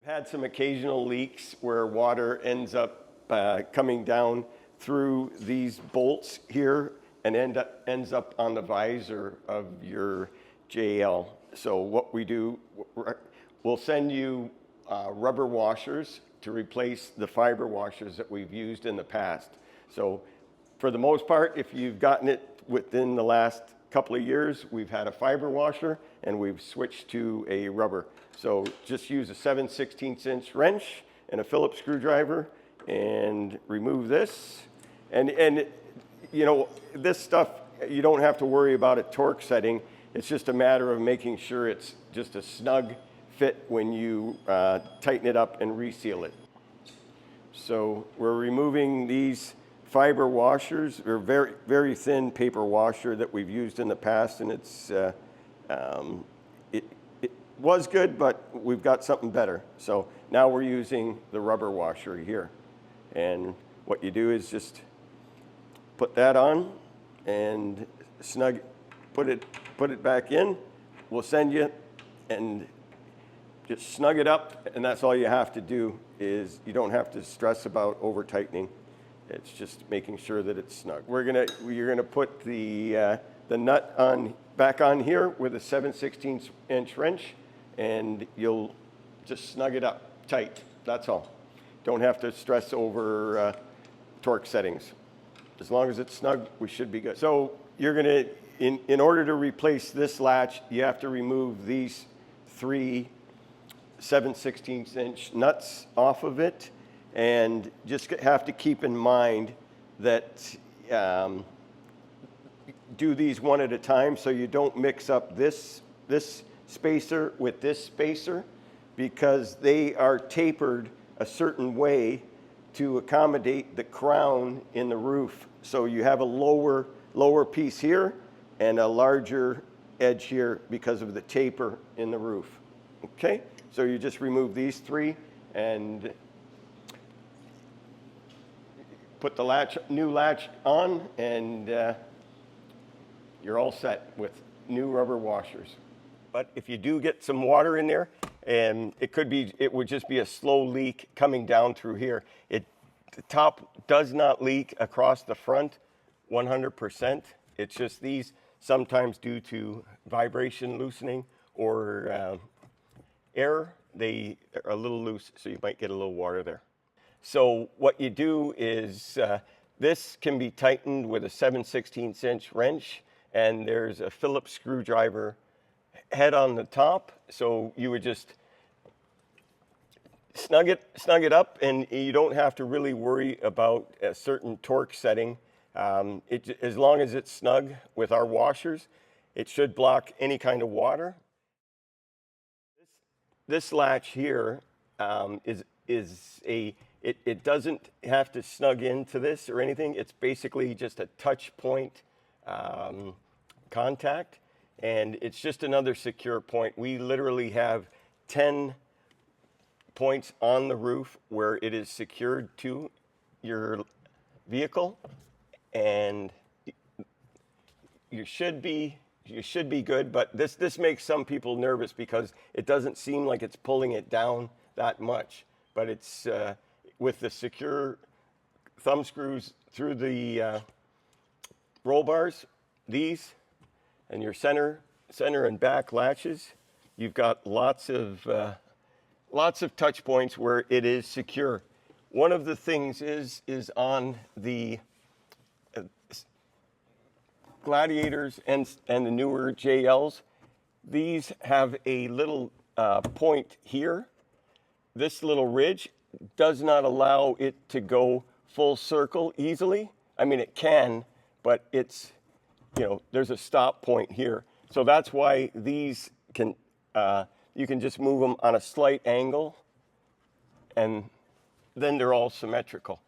Had some occasional leaks where water ends up coming down through these bolts here and ends up on the visor of your JL. So what we do, we'll send you rubber washers to replace the fiber washers that we've used in the past. So for the most part, if you've gotten it within the last couple of years, we've had a fiber washer and we've switched to a rubber. So just use a 7/16" wrench and a Phillips screwdriver and remove this. And you know, this stuff, you don't have to worry about a torque setting. It's just a matter of making sure it's just a snug fit when you tighten it up and reseal it. So we're removing these fiber washers. They're very, very thin paper washer that we've used in the past, and it's it was good, but we've got something better. So now we're using the rubber washer here. And what you do is just put that on and put it back in. We'll send you and just snug it up, and that's all you have to do. Is you don't have to stress about over tightening. It's just making sure that it's snug. You're gonna put the nut back on here with a 7/16" wrench, and you'll just snug it up tight. That's all. Don't have to stress over torque settings. As long as it's snug, we should be good. So you're gonna, in order to replace this latch, you have to remove these 3 7/16" nuts off of it, and just have to keep in mind that do these one at a time so you don't mix up this spacer with this spacer, because they are tapered a certain way to accommodate the crown in the roof. So you have a lower piece here and a larger edge here because of the taper in the roof. Okay, so you just remove these 3 and put the new latch on, and you're all set with new rubber washers. But if you do get some water in there, and it would just be a slow leak coming down through here. The top does not leak across the front 100%. It's just these sometimes due to vibration loosening or air, they are a little loose, so you might get a little water there. So what you do is this can be tightened with a 7/16" wrench, and there's a Phillips screwdriver head on the top. So you would just snug it up, and you don't have to really worry about a certain torque setting. As long as it's snug with our washers, it should block any kind of water. This latch here it doesn't have to snug into this or anything. It's basically just a touch point contact, and it's just another secure point. We literally have 10 points on the roof where it is secured to your vehicle, and you should be good. But this makes some people nervous because it doesn't seem like it's pulling it down that much, but it's with the secure thumb screws through the roll bars, these, and your center and back latches, you've got lots of touch points where it is secure. One of the things is on the Gladiators and the newer JLs, these have a little point here. This little ridge does not allow it to go full circle easily. I mean, it can, but it's, there's a stop point here. So that's why these can, you can just move them on a slight angle, and then they're all symmetrical.